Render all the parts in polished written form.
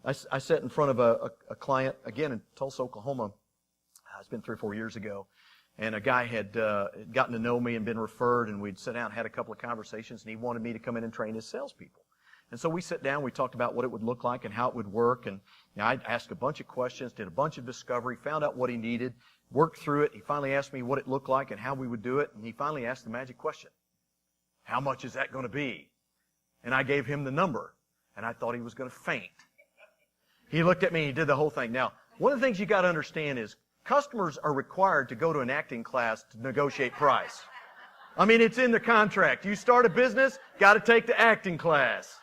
I sat in front of a client, again, in Tulsa, Oklahoma. It's been 3 or 4 years ago. And a guy had gotten to know me and been referred, and we'd sat down and had a couple of conversations, and he wanted me to come in and train his salespeople. And so we sat down, we talked about what it would look like and how it would work, and I asked a bunch of questions, did a bunch of discovery, found out what he needed, worked through it. He finally asked me what it looked like and how we would do it, and he finally asked the magic question. How much is that going to be? And I gave him the number, and I thought he was going to faint. He looked at me, he did the whole thing. Now, one of the things you got to understand is customers are required to go to an acting class to negotiate price. I mean, it's in the contract. You start a business, got to take the acting class.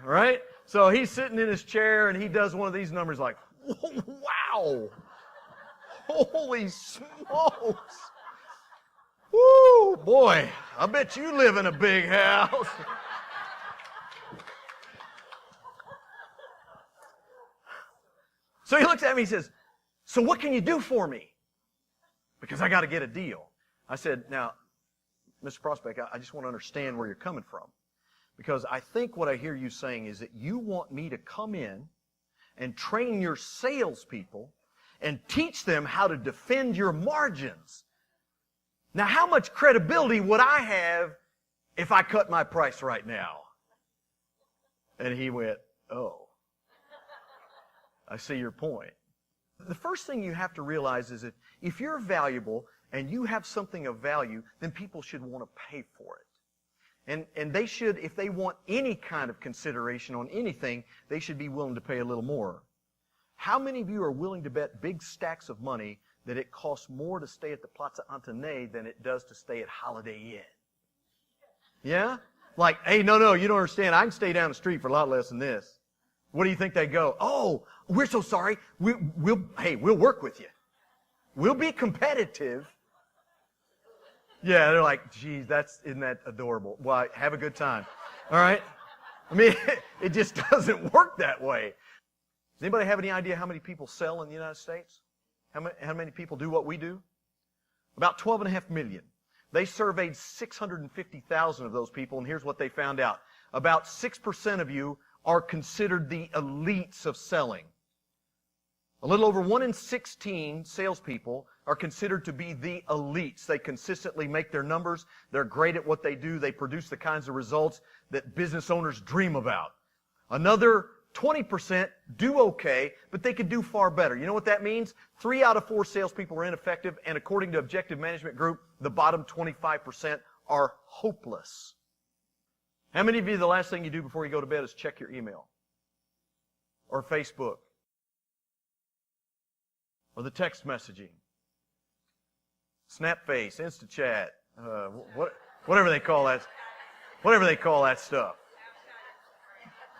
All right? So he's sitting in his chair and he does one of these numbers like, wow! Holy smokes! Woo, boy, I bet you live in a big house. So he looks at me and he says, so what can you do for me? Because I got to get a deal. I said, now, Mr. Prospect, I just want to understand where you're coming from. Because I think what I hear you saying is that you want me to come in and train your salespeople and teach them how to defend your margins. Now, how much credibility would I have if I cut my price right now? And he went, oh, I see your point. The first thing you have to realize is that if you're valuable and you have something of value, then people should want to pay for it. And they should, if they want any kind of consideration on anything, they should be willing to pay a little more. How many of you are willing to bet big stacks of money that it costs more to stay at the Plaza Antonay than it does to stay at Holiday Inn? Yeah? Like, hey, no, you don't understand. I can stay down the street for a lot less than this. What do you think they go? Oh, we're so sorry. We'll work with you. We'll be competitive. Yeah, they're like, geez, isn't that adorable? Well, have a good time. All right? I mean, it just doesn't work that way. Does anybody have any idea how many people sell in the United States? How many people do what we do? About 12.5 million. They surveyed 650,000 of those people, and here's what they found out. About 6% of you are considered the elites of selling. A little over 1 in 16 salespeople are considered to be the elites. They consistently make their numbers. They're great at what they do. They produce the kinds of results that business owners dream about. Another 20% do okay, but they could do far better. You know what that means? 3 out of 4 salespeople are ineffective, and according to Objective Management Group, the bottom 25% are hopeless. How many of you, the last thing you do before you go to bed is check your email? Or Facebook? Or the text messaging? Snapface, InstaChat, whatever they call that. Whatever they call that stuff.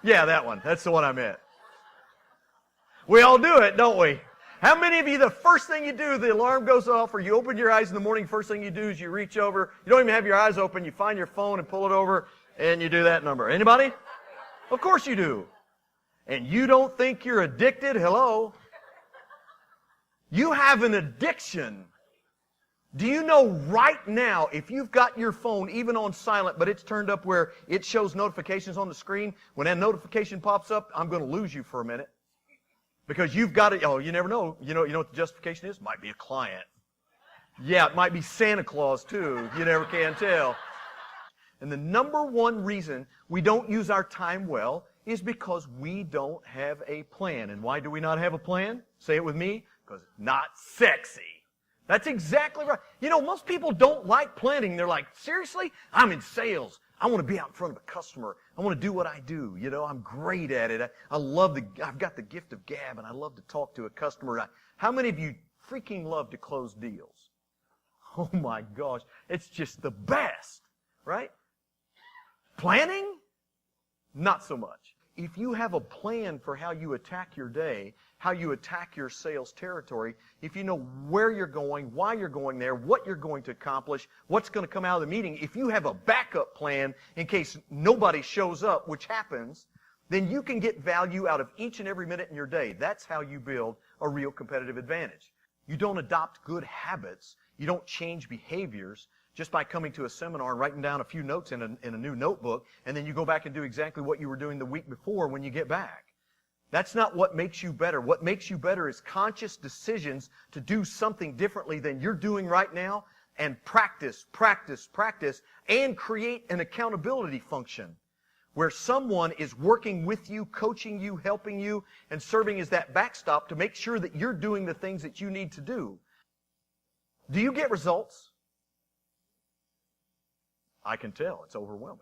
Yeah, that one. That's the one I meant. We all do it, don't we? How many of you, the first thing you do, the alarm goes off, or you open your eyes in the morning, first thing you do is you reach over, you don't even have your eyes open, you find your phone and pull it over, and you do that number. Anybody? Of course you do. And you don't think you're addicted? Hello? You have an addiction. Do you know right now, if you've got your phone even on silent, but it's turned up where it shows notifications on the screen, when that notification pops up, I'm going to lose you for a minute. Because you've got it, you never know. You know what the justification is? Might be a client. Yeah, it might be Santa Claus too. You never can tell. And the number one reason we don't use our time well is because we don't have a plan. And why do we not have a plan? Say it with me. Because it's not sexy. That's exactly right. You know, most people don't like planning. They're like, seriously? I'm in sales. I want to be out in front of a customer. I want to do what I do. You know, I'm great at it. I've got the gift of gab, and I love to talk to a customer. How many of you freaking love to close deals? Oh my gosh. It's just the best, right? Planning? Not so much. If you have a plan for how you attack your day, how you attack your sales territory, if you know where you're going, why you're going there, what you're going to accomplish, what's going to come out of the meeting, if you have a backup plan in case nobody shows up, which happens, then you can get value out of each and every minute in your day. That's how you build a real competitive advantage. You don't adopt good habits. You don't change behaviors just by coming to a seminar and writing down a few notes in a new notebook, and then you go back and do exactly what you were doing the week before when you get back. That's not what makes you better. What makes you better is conscious decisions to do something differently than you're doing right now, and practice, practice, practice, and create an accountability function where someone is working with you, coaching you, helping you, and serving as that backstop to make sure that you're doing the things that you need to do. Do you get results? I can tell. It's overwhelming.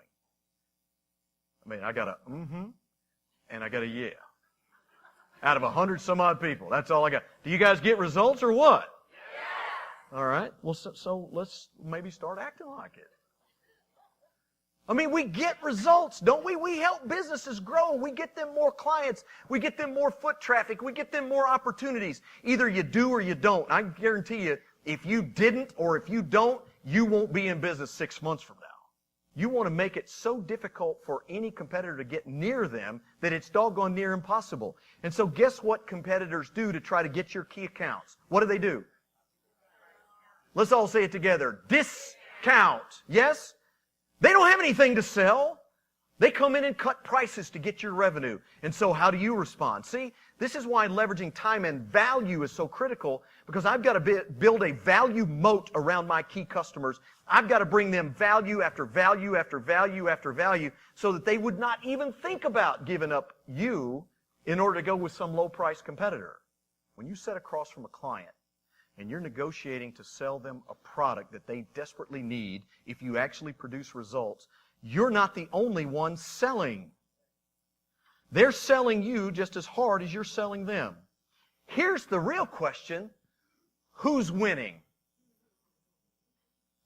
I mean, I got a and I got a yeah. Out of 100 some odd people. That's all I got. Do you guys get results or what? Yeah. All right. Well, so let's maybe start acting like it. I mean, we get results, don't we? We help businesses grow. We get them more clients. We get them more foot traffic. We get them more opportunities. Either you do or you don't. I guarantee you, if you didn't or if you don't, you won't be in business 6 months from now. You want to make it so difficult for any competitor to get near them that it's doggone near impossible. And so guess what competitors do to try to get your key accounts? What do? Let's all say it together. Discount. Yes? They don't have anything to sell. They come in and cut prices to get your revenue. And so how do you respond? See, this is why leveraging time and value is so critical, because I've got to build a value moat around my key customers. I've got to bring them value after value after value after value so that they would not even think about giving up you in order to go with some low-price competitor. When you sit across from a client and you're negotiating to sell them a product that they desperately need if you actually produce results, you're not the only one selling. They're selling you just as hard as you're selling them. Here's the real question. Who's winning?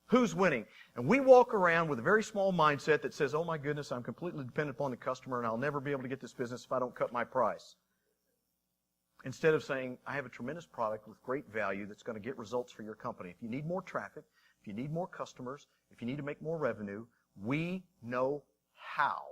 Who's winning? And we walk around with a very small mindset that says, oh my goodness, I'm completely dependent upon the customer and I'll never be able to get this business if I don't cut my price. Instead of saying, I have a tremendous product with great value that's going to get results for your company. If you need more traffic, if you need more customers, if you need to make more revenue, we know how.